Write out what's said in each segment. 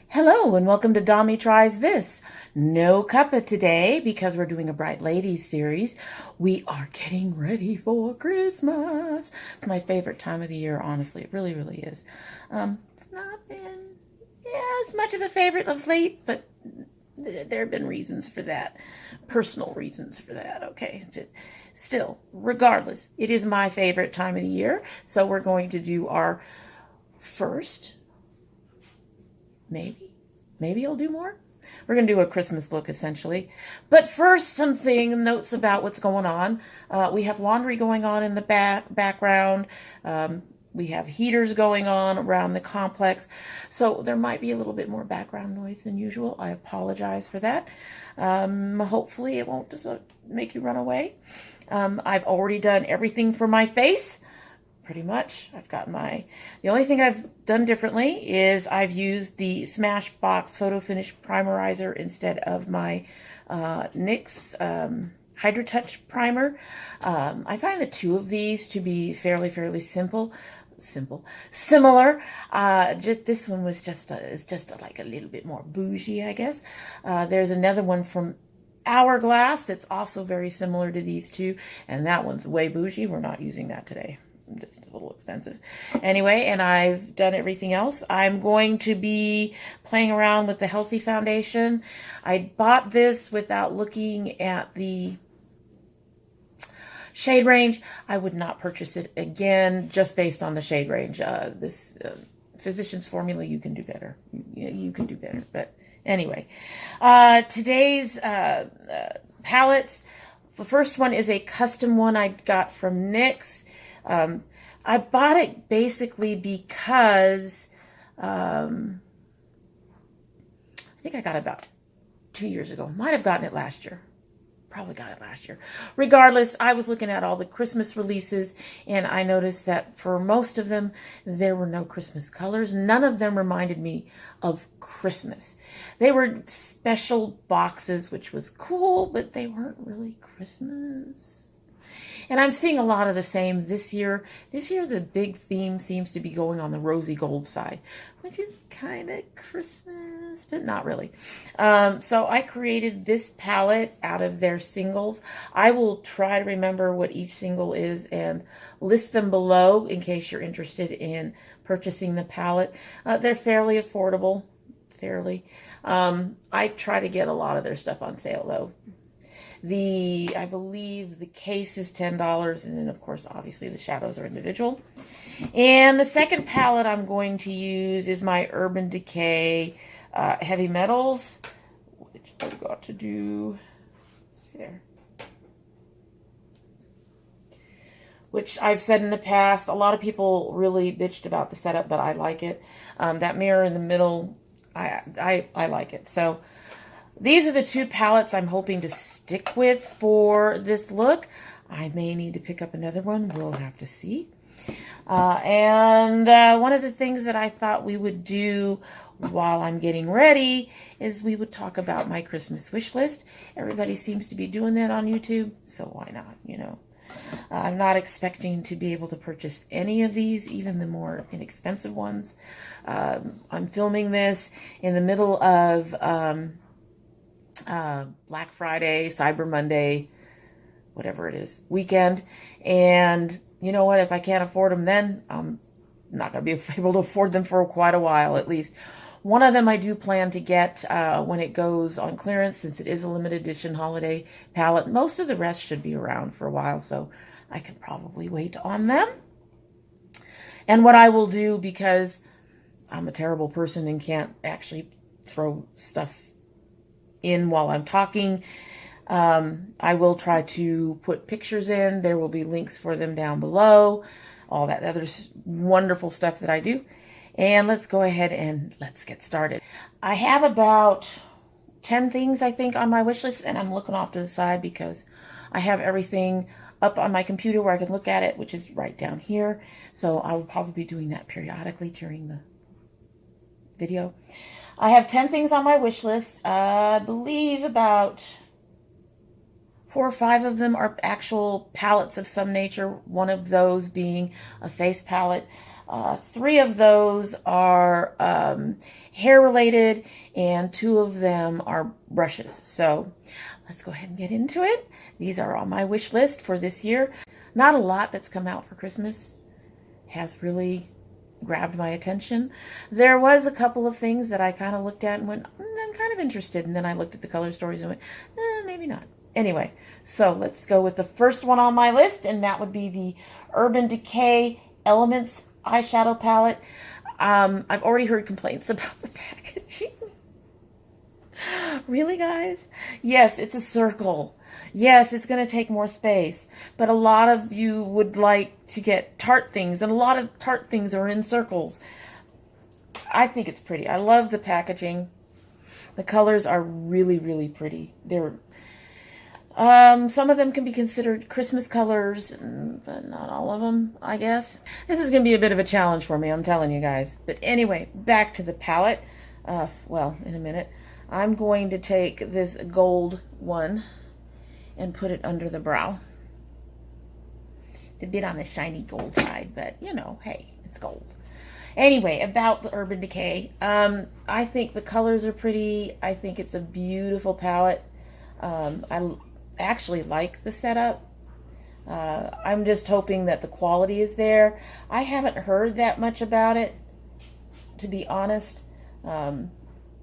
Hello and welcome to Dommy Tries This. No cuppa today because we're doing a Bright Ladies series. We are getting ready for Christmas. It's my favorite time of the year, honestly. It really, really is. It's not been as much of a favorite of late, but there have been reasons for that. Personal reasons for that, okay? Still, regardless, it is my favorite time of the year. So we're going to do our first... Maybe I'll do more. We're going to do a Christmas look, essentially. But first, some notes about what's going on. We have laundry going on in the background. We have heaters going on around the complex. So there might be a little bit more background noise than usual. I apologize for that. Hopefully it won't just make you run away. I've already done everything for my face. Pretty much. The only thing I've done differently is I've used the Smashbox Photo Finish Primerizer instead of my NYX Hydro Touch Primer. I find the two of these to be fairly similar. This one was just like a little bit more bougie, I guess. There's another one from Hourglass that's also very similar to these two, and that one's way bougie. We're not using that today. Just a little expensive. Anyway, and I've done everything else. I'm going to be playing around with the Healthy Foundation. I bought this without looking at the shade range. I would not purchase it again just based on the shade range. This Physicians Formula, you can do better. You can do better. But anyway, today's palettes. The first one is a custom one I got from NYX. I bought it basically because I think I got it about 2 years ago. Might have gotten it last year. Probably got it last year. Regardless, I was looking at all the Christmas releases and I noticed that for most of them, there were no Christmas colors. None of them reminded me of Christmas. They were special boxes, which was cool, but they weren't really Christmas. And I'm seeing a lot of the same this year. This year, the big theme seems to be going on the rosy gold side, which is kind of Christmas, but not really. So I created this palette out of their singles. I will try to remember what each single is and list them below in case you're interested in purchasing the palette. They're fairly affordable, I try to get a lot of their stuff on sale, though. I believe the case is $10, and then, of course, obviously the shadows are individual. And the second palette I'm going to use is my Urban Decay Heavy Metals, which I've got to do, stay there, which I've said in the past. A lot of people really bitched about the setup, but I like it. That mirror in the middle, I like it. So these are the two palettes I'm hoping to stick with for this look. I may need to pick up another one. We'll have to see. And one of the things that I thought we would do while I'm getting ready is we would talk about my Christmas wish list. Everybody seems to be doing that on YouTube, so why not, you know? I'm not expecting to be able to purchase any of these, even the more inexpensive ones. I'm filming this in the middle of Black Friday, Cyber Monday, whatever it is, weekend. And you know what? If I can't afford them then, I'm not going to be able to afford them for quite a while, at least. One of them I do plan to get when it goes on clearance, since it is a limited edition holiday palette. Most of the rest should be around for a while, so I can probably wait on them. And what I will do, because I'm a terrible person and can't actually throw stuff in while I'm talking, I will try to put pictures in. There will be links for them down below, all that other wonderful stuff that I do. And let's go ahead and let's get started. I have about 10 things, I think, on my wish list, and I'm looking off to the side because I have everything up on my computer where I can look at it, which is right down here. So I will probably be doing that periodically during the video. I have 10 things on my wish list. I believe about 4 or 5 of them are actual palettes of some nature, one of those being a face palette. 3 of those are hair related, and 2 of them are brushes. So let's go ahead and get into it. These are on my wish list for this year. Not a lot that's come out for Christmas has really grabbed my attention. There was a couple of things that I kind of looked at and went, I'm kind of interested. And then I looked at the color stories and went, maybe not. Anyway, so let's go with the first one on my list, and that would be the Urban Decay Elements eyeshadow palette. I've already heard complaints about the packaging. Really, guys? Yes, it's a circle. Yes, it's going to take more space, but a lot of you would like to get Tarte things, and a lot of Tarte things are in circles. I think it's pretty. I love the packaging. The colors are really, really pretty. They're some of them can be considered Christmas colors, but not all of them, I guess. This is going to be a bit of a challenge for me, I'm telling you guys. But anyway, back to the palette. Well, in a minute. I'm going to take this gold one and put it under the brow. It's a bit on the shiny gold side, but you know, hey, it's gold. Anyway, about the Urban Decay. I think the colors are pretty. I think it's a beautiful palette. I actually like the setup. I'm just hoping that the quality is there. I haven't heard that much about it, to be honest.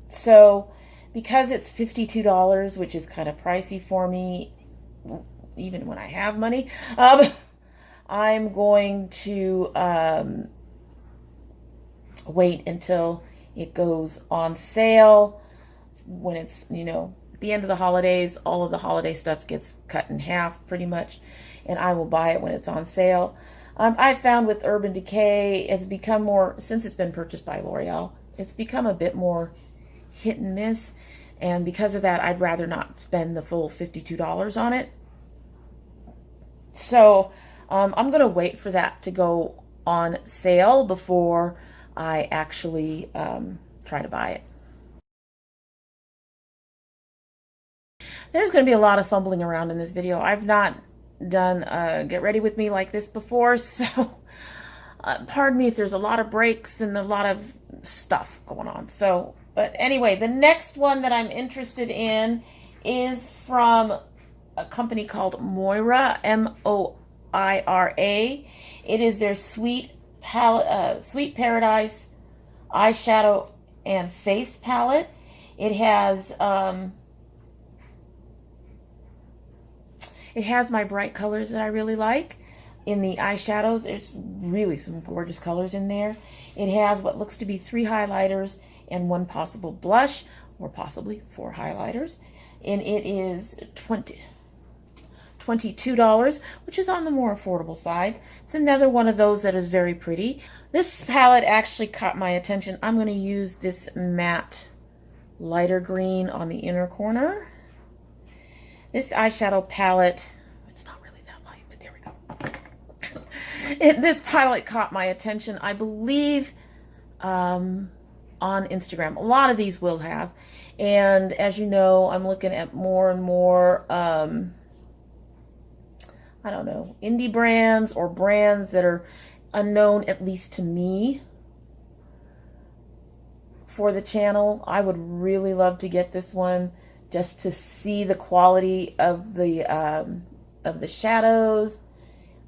So because it's $52, which is kind of pricey for me, even when I have money, I'm going to wait until it goes on sale. When it's, you know, at the end of the holidays, all of the holiday stuff gets cut in half pretty much, and I will buy it when it's on sale. I've found with Urban Decay, it's become more, since it's been purchased by L'Oreal, it's become a bit more hit and miss, and because of that, I'd rather not spend the full $52 on it. So I'm going to wait for that to go on sale before I actually try to buy it. There's going to be a lot of fumbling around in this video. I've not done Get Ready With Me like this before, so pardon me if there's a lot of breaks and a lot of stuff going on. So, but anyway, the next one that I'm interested in is from a company called Moira, M-O-I-R-A. It is their Sweet Paradise eyeshadow and face palette. It has my bright colors that I really like. In the eyeshadows, there's really some gorgeous colors in there. It has what looks to be 3 highlighters and 1 possible blush, or possibly 4 highlighters. And it is $22, which is on the more affordable side. It's another one of those that is very pretty. This palette actually caught my attention. I'm going to use this matte lighter green on the inner corner. This eyeshadow palette, it's not really that light, but there we go. This palette caught my attention, I believe, on Instagram. A lot of these will have. And as you know, I'm looking at more and more, I don't know, indie brands or brands that are unknown, at least to me, for the channel. I would really love to get this one just to see the quality of the shadows,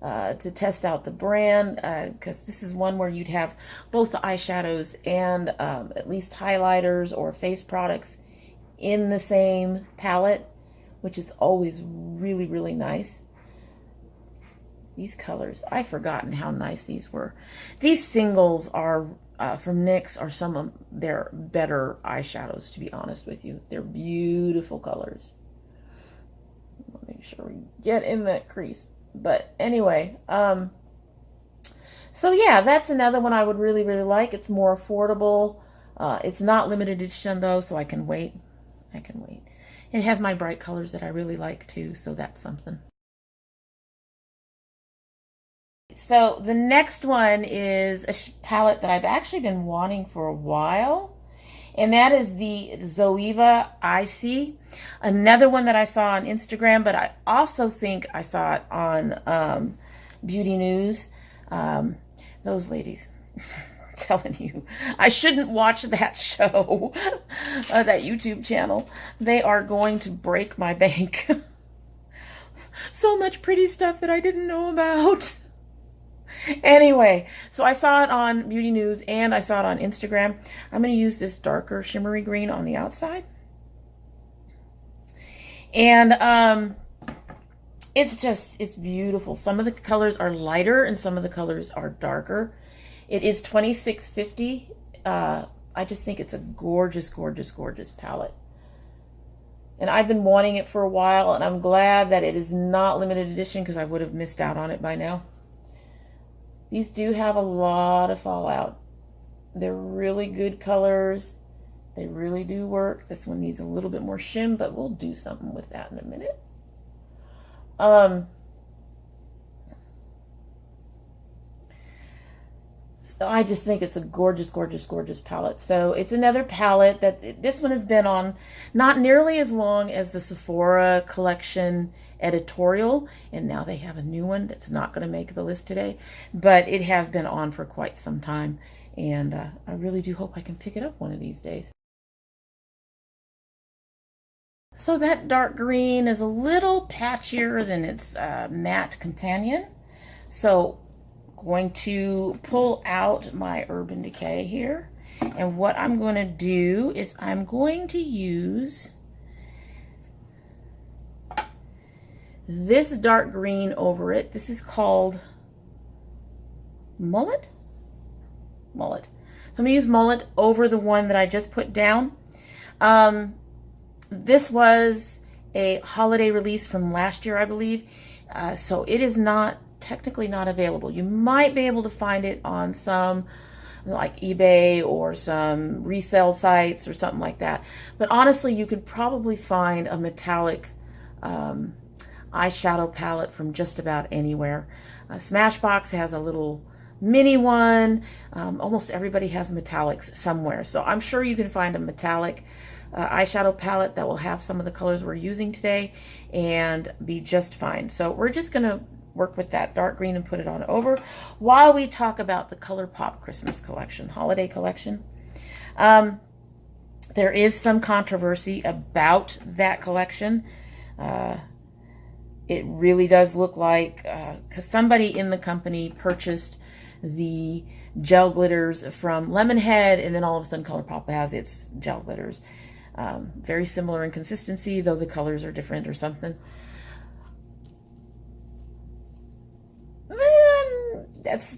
to test out the brand, because this is one where you'd have both the eyeshadows and at least highlighters or face products in the same palette, which is always really, really nice. These colors, I've forgotten how nice these were. These singles are from NYX are some of their better eyeshadows, to be honest with you. They're beautiful colors. I'll make sure we get in that crease. But anyway, so yeah, that's another one I would really, really like. It's more affordable. It's not limited edition though, so I can wait. It has my bright colors that I really like too, so that's something. So the next one is a palette that I've actually been wanting for a while, and that is the Zoeva Icy. Another one that I saw on Instagram, but I also think I saw it on Beauty News. Those ladies, Telling you, I shouldn't watch that show, that YouTube channel. They are going to break my bank. So much pretty stuff that I didn't know about. Anyway, so I saw it on Beauty News and I saw it on Instagram. I'm going to use this darker shimmery green on the outside. And it's beautiful. Some of the colors are lighter and some of the colors are darker. It is $26.50. I just think it's a gorgeous, gorgeous, gorgeous palette. And I've been wanting it for a while, and I'm glad that it is not limited edition because I would have missed out on it by now. These do have a lot of fallout. They're really good colors. They really do work. This one needs a little bit more shim, but we'll do something with that in a minute. So I just think it's a gorgeous, gorgeous, gorgeous palette. So it's another palette that this one has been on not nearly as long as the Sephora Collection Editorial. And now they have a new one that's not going to make the list today. But it has been on for quite some time. And I really do hope I can pick it up one of these days. So that dark green is a little patchier than its matte companion. So going to pull out my Urban Decay here, and what I'm going to do is I'm going to use this dark green over it. This is called Mullet. So I'm going to use Mullet over the one that I just put down. This was a holiday release from last year, I believe, so it is not technically not available. You might be able to find it on some like eBay or some resale sites or something like that. But honestly, you could probably find a metallic eyeshadow palette from just about anywhere. Smashbox has a little mini one. Almost everybody has metallics somewhere. So I'm sure you can find a metallic eyeshadow palette that will have some of the colors we're using today and be just fine. So we're just going to work with that dark green and put it on over while we talk about the ColourPop Christmas collection, holiday collection. There is some controversy about that collection. It really does look like, because somebody in the company purchased the gel glitters from Lemonhead, and then all of a sudden ColourPop has its gel glitters. Very similar in consistency, though the colors are different or something. That's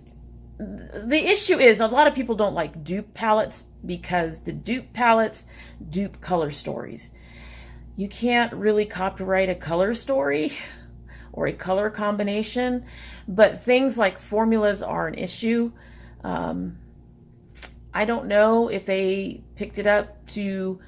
the issue. Is a lot of people don't like dupe palettes because the dupe palettes dupe color stories. You can't really copyright a color story or a color combination, but things like formulas are an issue. I don't know if they picked it up to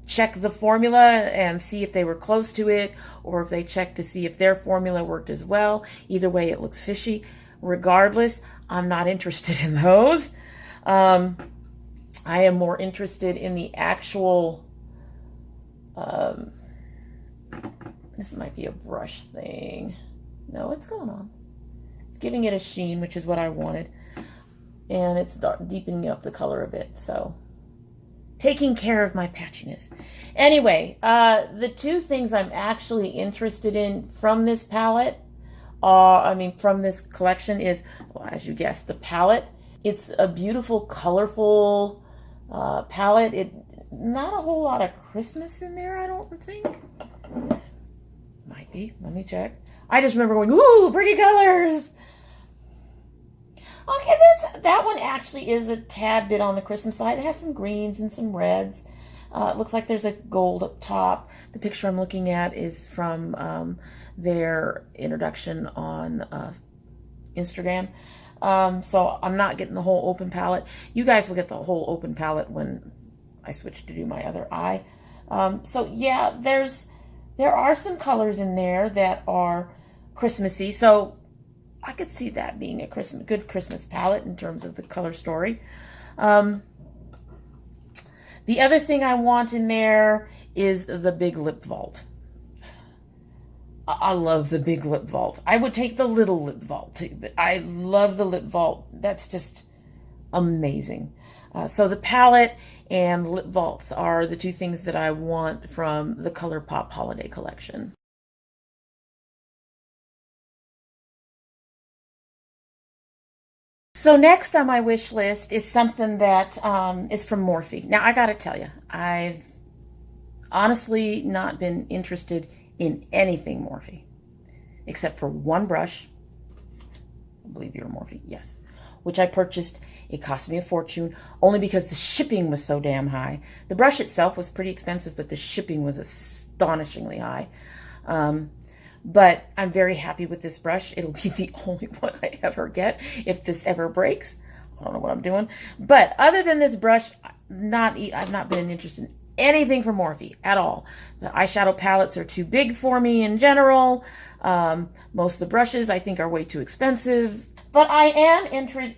check the formula and see if they were close to it, or if they checked to see if their formula worked as well. Either way, it looks fishy. Regardless, I'm not interested in those. I am more interested in the actual, this might be a brush thing. No, it's going on. It's giving it a sheen, which is what I wanted. And it's deepening up the color a bit, so taking care of my patchiness. Anyway, the two things I'm actually interested in from this palette, from this collection is, well, as you guessed, the palette. It's a beautiful, colorful palette. Not a whole lot of Christmas in there, I don't think. Might be. Let me check. I just remember going, ooh, pretty colors. Okay, that one actually is a tad bit on the Christmas side. It has some greens and some reds. It looks like there's a gold up top. The picture I'm looking at is from their introduction on Instagram. So I'm not getting the whole open palette. You guys will get the whole open palette when I switch to do my other eye. So yeah, there are some colors in there that are Christmassy. So I could see that being a good Christmas palette in terms of the color story. The other thing I want in there is the big lip vault. I love the big lip vault. I would take the little lip vault too, but I love the lip vault. That's just amazing. So the palette and lip vaults are the two things that I want from the ColourPop holiday collection. So next on my wish list is something that is from Morphe. Now I gotta tell you, I've honestly not been interested in anything Morphe, except for one brush. I believe you're Morphe, yes, which I purchased. It cost me a fortune only because the shipping was so damn high. The brush itself was pretty expensive, but the shipping was astonishingly high. But I'm very happy with this brush. It'll be the only one I ever get if this ever breaks. I don't know what I'm doing. But other than this brush, I've not been interested in anything from Morphe at all. The eyeshadow palettes are too big for me in general. Most of the brushes I think are way too expensive. But I am interested.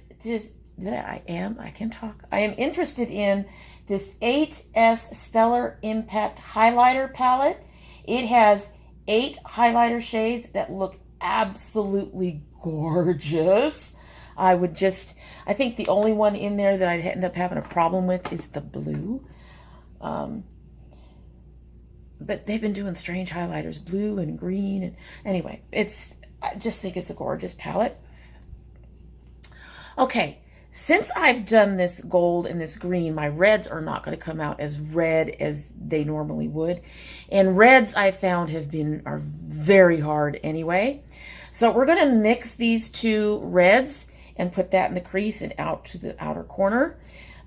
I am interested in this 8S Stellar Impact Highlighter Palette. It has 8 highlighter shades that look absolutely gorgeous. I think the only one in there that I'd end up having a problem with is the blue. But they've been doing strange highlighters, blue and green. And anyway, I just think it's a gorgeous palette. Okay, since I've done this gold and this green, my reds are not going to come out as red as they normally would. And reds I found are very hard anyway. So we're going to mix these two reds and put that in the crease and out to the outer corner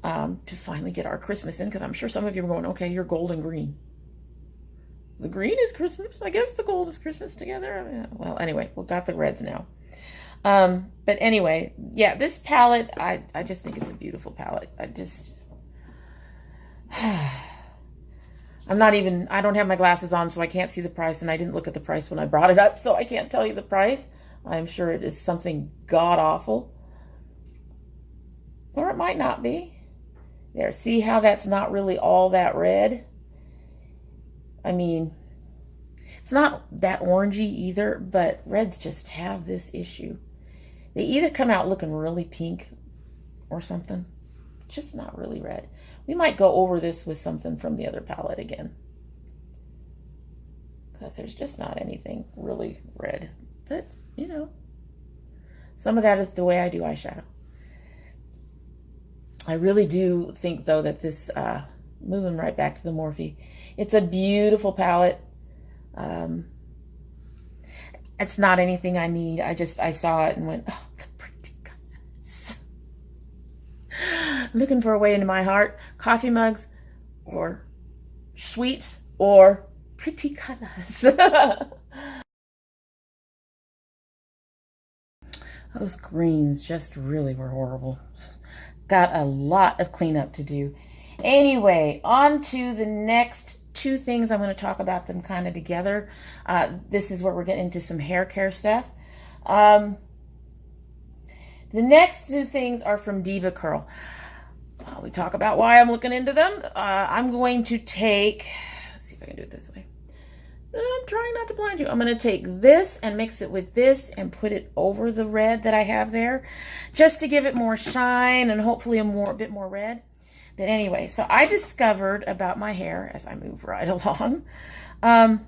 to finally get our Christmas in, because I'm sure some of you are going, okay, you're gold and green. The green is Christmas. I guess the gold is Christmas together. Well, anyway, we've got the reds now. But anyway, yeah, this palette, I just think it's a beautiful palette. I don't have my glasses on, so I can't see the price, and I didn't look at the price when I brought it up, so I can't tell you the price. I'm sure it is something god-awful. Or it might not be. There, see how that's not really all that red? I mean, it's not that orangey either, but reds just have this issue. They either come out looking really pink or something, just not really red. We might go over this with something from the other palette again, because there's just not anything really red. But, you know, some of that is the way I do eyeshadow. I really do think, though, that this, moving right back to the Morphe, it's a beautiful palette. It's not anything I need. I saw it and went, oh, the pretty colors. Looking for a way into my heart. Coffee mugs or sweets or pretty colors. Those greens just really were horrible. Got a lot of cleanup to do. Anyway, on to the next two things. I'm going to talk about them kind of together. This is where we're getting into some hair care stuff. The next two things are from Diva Curl. We talk about why I'm looking into them. I'm going to take, let's see if I can do it this way. I'm trying not to blind you. I'm going to take this and mix it with this and put it over the red that I have there, just to give it more shine and hopefully a bit more red. But anyway, so I discovered about my hair as I move right along. I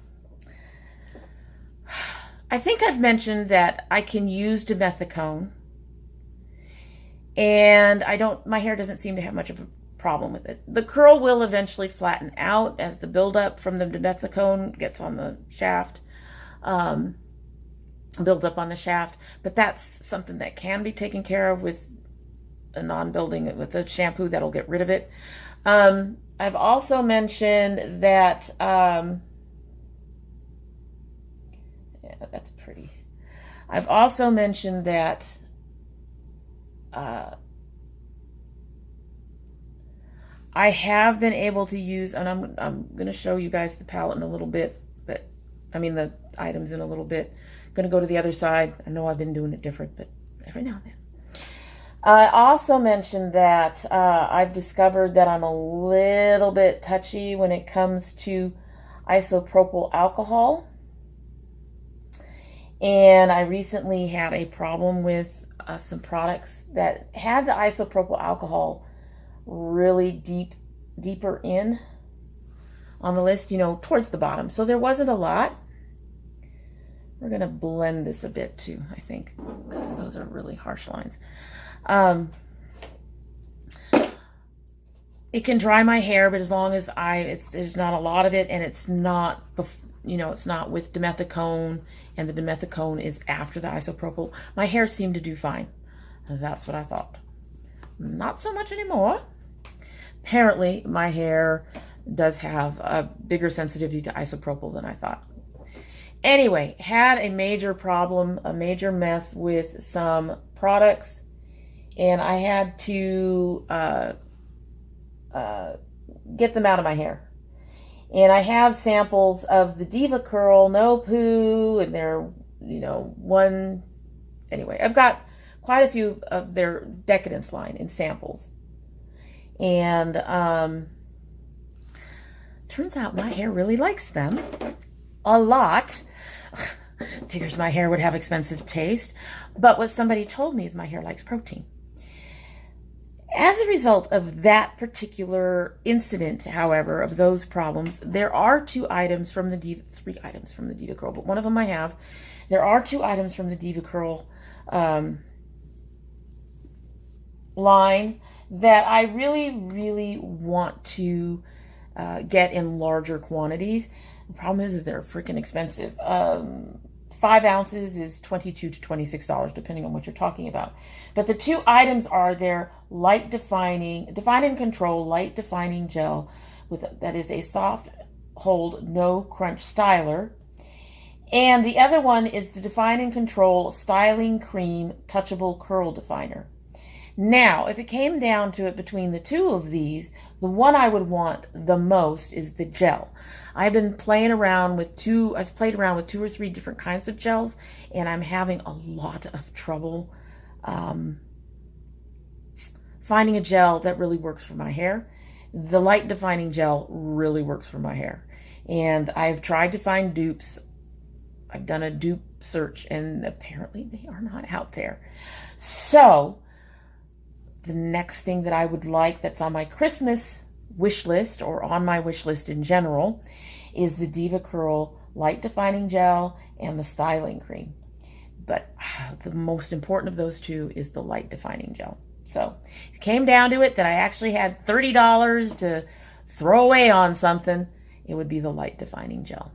think I've mentioned that I can use dimethicone, and my hair doesn't seem to have much of a problem with it. The curl will eventually flatten out as the buildup from the dimethicone gets on the shaft, builds up on the shaft. But that's something that can be taken care of with a non-building, with a shampoo that'll get rid of it. I've also mentioned that, yeah, that's pretty. I've also mentioned that I have been able to use, and I'm going to show you guys the palette in a little bit, but I mean the items in a little bit. I'm going to go to the other side. I know I've been doing it different, but every now and then. I also mentioned that I've discovered that I'm a little bit touchy when it comes to isopropyl alcohol. And I recently had a problem with some products that had the isopropyl alcohol really deeper in on the list, you know, towards the bottom. So there wasn't a lot. We're going to blend this a bit too, I think, because those are really harsh lines. It can dry my hair, but as long as there's not a lot of it, and it's not, you know, it's not with dimethicone, and the dimethicone is after the isopropyl, my hair seemed to do fine. That's what I thought. Not so much anymore. Apparently, my hair does have a bigger sensitivity to isopropyl than I thought. Anyway, had a major problem, a major mess with some products, and I had to get them out of my hair. And I have samples of the Diva Curl No Poo, and they're, you know, anyway, I've got quite a few of their Decadence line in samples. And turns out my hair really likes them a lot. Figures my hair would have expensive taste. But what somebody told me is my hair likes protein. As a result of that particular incident, however, of those problems, there are three items from the Diva Curl, but one of them I have. There are 2 items from the Diva Curl line that I really, really want to get in larger quantities. The problem is they're freaking expensive. 5 ounces is $22 to $26, depending on what you're talking about. But the 2 items are their Define and Control Light Defining Gel, that is a soft hold, no crunch styler. And the other one is the Define and Control Styling Cream Touchable Curl Definer. Now, if it came down to it between the 2 of these, the one I would want the most is the gel. I've played around with 2 or 3 different kinds of gels, and I'm having a lot of trouble finding a gel that really works for my hair. The light defining gel really works for my hair. And I've tried to find dupes. I've done a dupe search, and apparently they are not out there. So the next thing that I would like that's on my Christmas wish list, or on my wish list in general, is the Diva Curl Light Defining Gel and the Styling Cream. But the most important of those 2 is the Light Defining Gel. So if it came down to it that I actually had $30 to throw away on something, it would be the Light Defining Gel.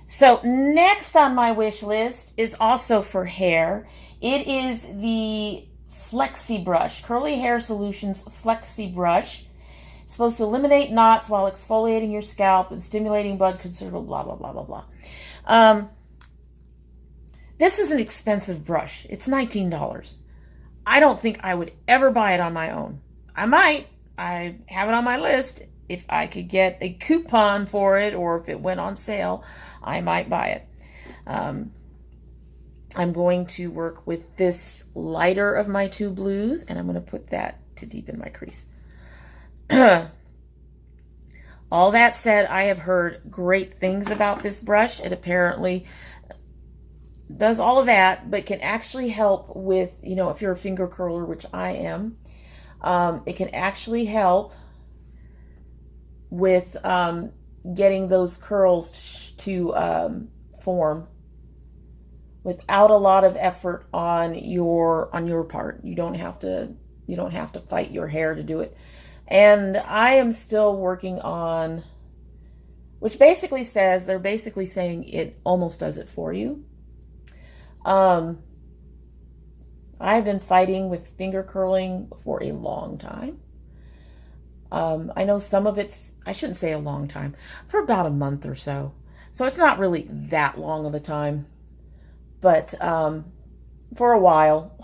So next on my wish list is also for hair. It is the Flexi Brush, Curly Hair Solutions Flexi Brush. It's supposed to eliminate knots while exfoliating your scalp and stimulating blood conserval, blah, blah, blah, blah, blah. This is an expensive brush. It's $19. I don't think I would ever buy it on my own. I might. I have it on my list. If I could get a coupon for it, or if it went on sale, I might buy it. I'm going to work with this lighter of my 2 blues, and I'm going to put that to deepen my crease. All that said, I have heard great things about this brush. It apparently does all of that, but can actually help with, you know, if you're a finger curler, which I am, it can actually help with getting those curls to form without a lot of effort on your part. You don't have to fight your hair to do it. And I am still working on, which basically says, they're basically saying it almost does it for you. I've been fighting with finger curling for a long time. I know some of it's, I shouldn't say a long time, for about a month or so. So it's not really that long of a time, but for a while,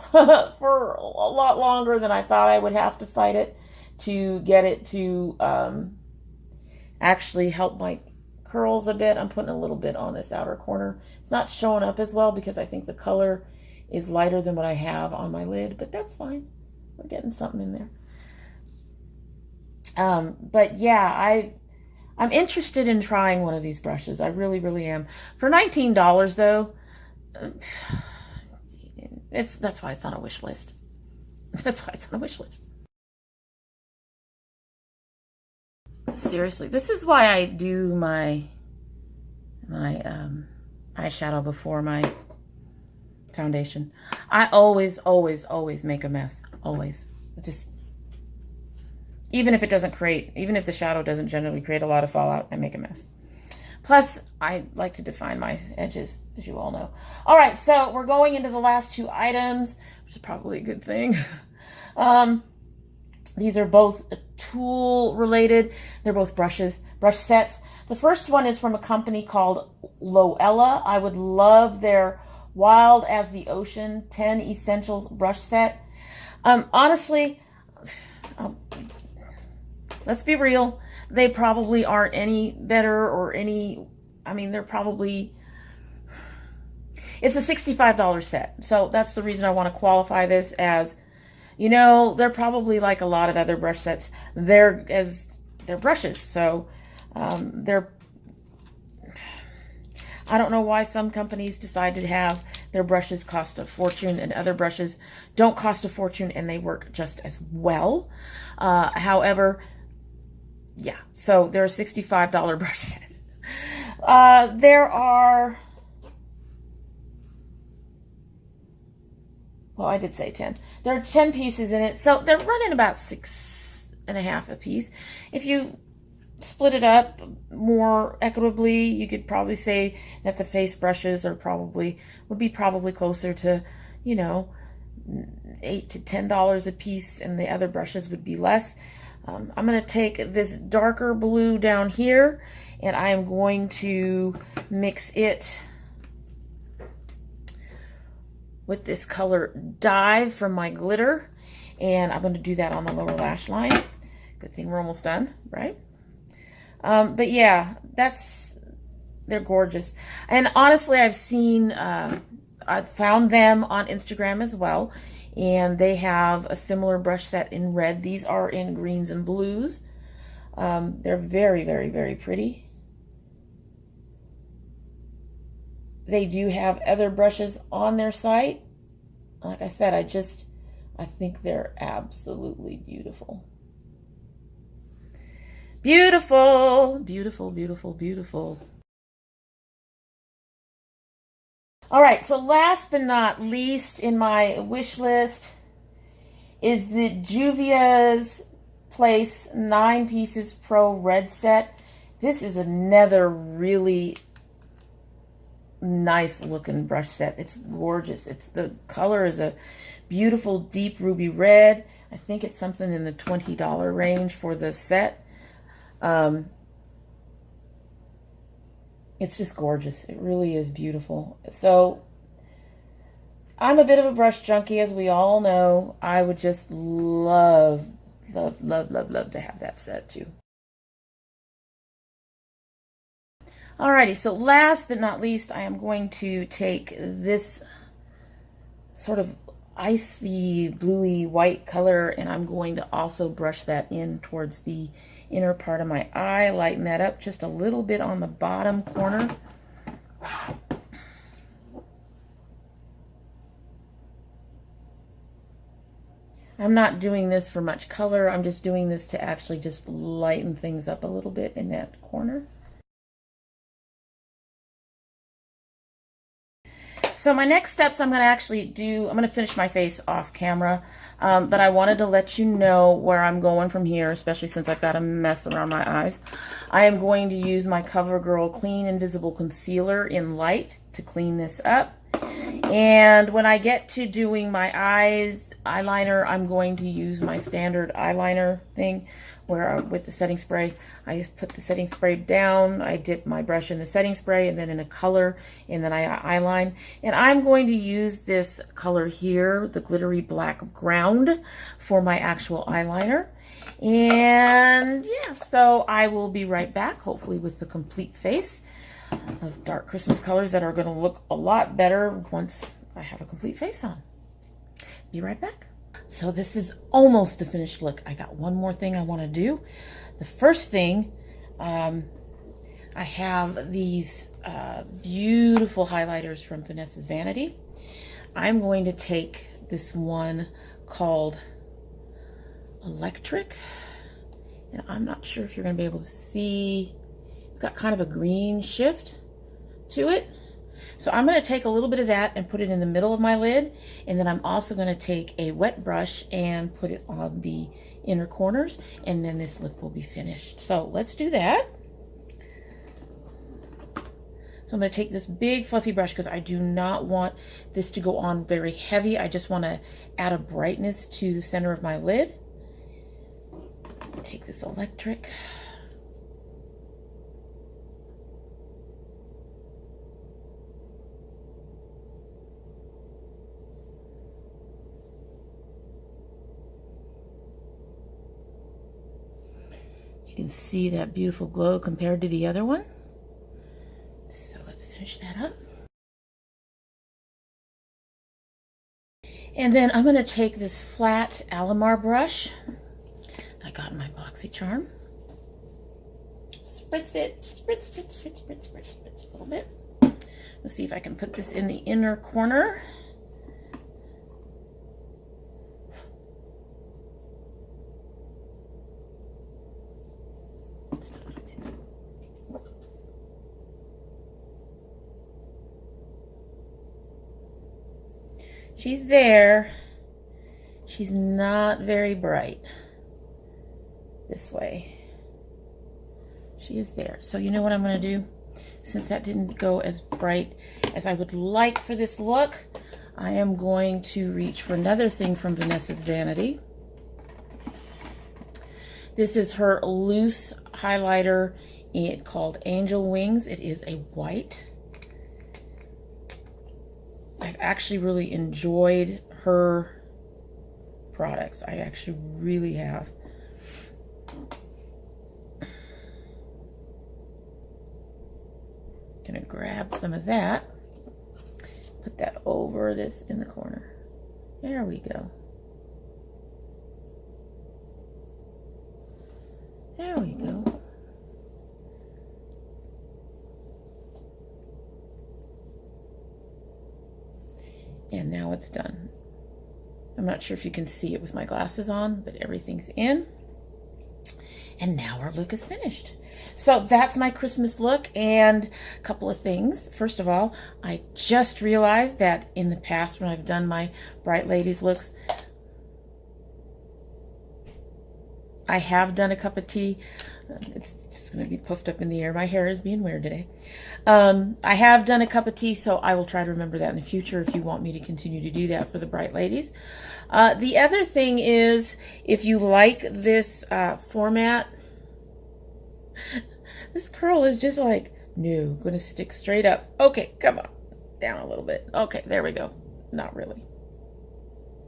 for a lot longer than I thought I would have to fight it to get it to actually help my curls a bit. I'm putting a little bit on this outer corner. It's not showing up as well because I think the color is lighter than what I have on my lid, but that's fine. We're getting something in there. But yeah, I'm interested in trying one of these brushes. I really, really am. For $19 though, that's why it's on a wish list. That's why it's on a wish list. Seriously, this is why I do my eyeshadow before my foundation. I always make a mess. Always. Just, even if the shadow doesn't generally create a lot of fallout, I make a mess. Plus, I like to define my edges, as you all know. All right, so we're going into the last two items, which is probably a good thing. These are both tool related. They're both brush sets. The first one is from a company called Loella. I would love their Wild as the Ocean 10 Essentials brush set. Honestly, let's be real. They probably aren't any better or they're probably, it's a $65 set. So that's the reason I want to qualify this as, they're probably like a lot of other brush sets. They're brushes. So, I don't know why some companies decide to have their brushes cost a fortune and other brushes don't cost a fortune and they work just as well. However, yeah, so they're a $65 brush set. There are, well, I did say 10. There are 10 pieces in it, so they're running about $6.50 a piece. If you split it up more equitably, you could probably say that the face brushes would be probably closer to, $8 to $10 a piece, and the other brushes would be less. I'm going to take this darker blue down here, and I am going to mix it with this color Dive from my glitter, and I'm going to do that on the lower lash line. Good thing we're almost done, right? But yeah, they're gorgeous. And honestly, I've found them on Instagram as well. And they have a similar brush set in red. These are in greens and blues. They're very, very, very pretty. They do have other brushes on their site. Like I said, I think they're absolutely beautiful. Beautiful, beautiful, beautiful, beautiful. All right, so last but not least in my wish list is the Juvia's Place 9 Pieces Pro Red Set. This is another really nice looking brush set. It's gorgeous. The color is a beautiful deep ruby red. I think it's something in the $20 range for the set. It's just gorgeous. It really is beautiful. So I'm a bit of a brush junkie, as we all know. I would just love to have that set too. Alrighty, so last but not least, I am going to take this sort of icy bluey white color, and I'm going to also brush that in towards the inner part of my eye, lighten that up just a little bit on the bottom corner. I'm not doing this for much color. I'm just doing this to actually just lighten things up a little bit in that corner. So my next steps I'm going to finish my face off camera, but I wanted to let you know where I'm going from here, especially since I've got a mess around my eyes. I am going to use my CoverGirl Clean Invisible Concealer in Light to clean this up. And when I get to doing my eyeliner, I'm going to use my standard eyeliner thing where with the setting spray, I just put the setting spray down, I dip my brush in the setting spray and then in a color, and then I eyeline. And I'm going to use this color here, the glittery black ground, for my actual eyeliner. And yeah, so I will be right back, hopefully with the complete face of dark Christmas colors that are going to look a lot better once I have a complete face on. Be right back. So this is almost the finished look. I got one more thing I want to do. The first thing I have these beautiful highlighters from Vanessa's Vanity. I'm going to take this one called Electric, and I'm not sure if you're going to be able to see. It's got kind of a green shift to it. So I'm going to take a little bit of that and put it in the middle of my lid, and then I'm also going to take a wet brush and put it on the inner corners, and then this lip will be finished. So let's do that. So I'm going to take this big fluffy brush because I do not want this to go on very heavy. I just want to add a brightness to the center of my lid. Take this Electric. You can see that beautiful glow compared to the other one. So let's finish that up. And then I'm going to take this flat Alamar brush I got in my BoxyCharm. Spritz it, spritz, spritz, spritz, spritz, spritz, spritz a little bit. Let's see if I can put this in the inner corner. Just a little bit. She's there. She's not very bright. This way. She is there. So you know what I'm going to do? Since that didn't go as bright as I would like for this look, I am going to reach for another thing from Vanessa's Vanity. This is her loose highlighter called Angel Wings. It is a white. I've actually really enjoyed her products. I actually really have. Gonna grab some of that, put that over this in the corner. There we go. There we go. And now it's done. I'm not sure if you can see it with my glasses on, but everything's in. And now our look is finished. So that's my Christmas look, and a couple of things. First of all, I just realized that in the past when I've done my Bright Ladies looks, I have done a cup of tea. It's going to be puffed up in the air. My hair is being weird today. I have done a cup of tea, so I will try to remember that in the future if you want me to continue to do that for the Bright Ladies. The other thing is, if you like this format, this curl is just like, no, going to stick straight up. Okay, come on. Down a little bit. Okay, there we go. Not really.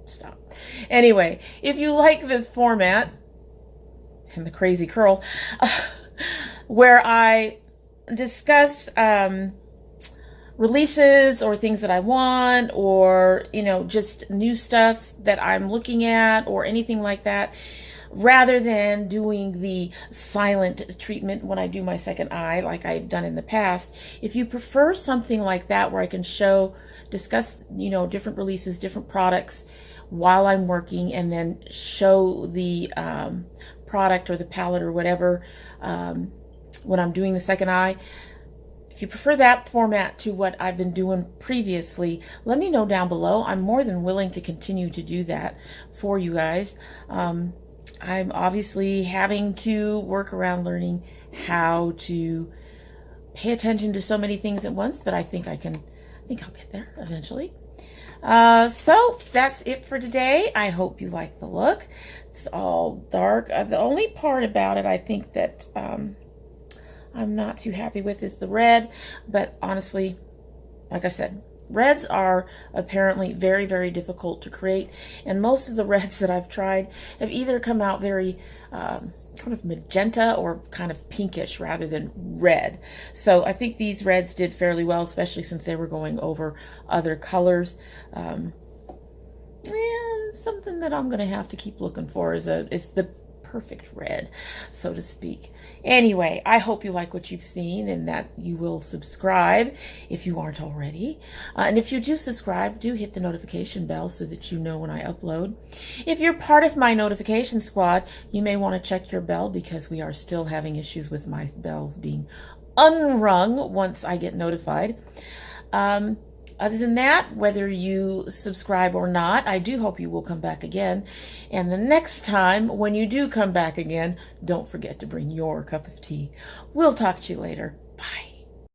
Stop. Anyway, if you like this format, and the crazy curl, where I discuss releases or things that I want, or, you know, just new stuff that I'm looking at or anything like that, rather than doing the silent treatment when I do my second eye like I've done in the past. If you prefer something like that where I can discuss, you know, different releases, different products while I'm working, and then show the product or the palette or whatever when I'm doing the second eye. If you prefer that format to what I've been doing previously, let me know down below. I'm more than willing to continue to do that for you guys. I'm obviously having to work around learning how to pay attention to so many things at once, but I think I'll get there eventually. So that's it for today. I hope you like the look. It's all dark. The only part about it I think that I'm not too happy with is the red, but honestly, like I said, reds are apparently very, very difficult to create, and most of the reds that I've tried have either come out very kind of magenta or kind of pinkish rather than red. So I think these reds did fairly well, especially since they were going over other colors. Something that I'm going to have to keep looking for is the perfect red, so to speak. Anyway, I hope you like what you've seen and that you will subscribe if you aren't already. And if you do subscribe, do hit the notification bell so that you know when I upload. If you're part of my notification squad, you may want to check your bell because we are still having issues with my bells being unrung once I get notified. Other than that, whether you subscribe or not, I do hope you will come back again. And the next time, when you do come back again, don't forget to bring your cup of tea. We'll talk to you later. Bye.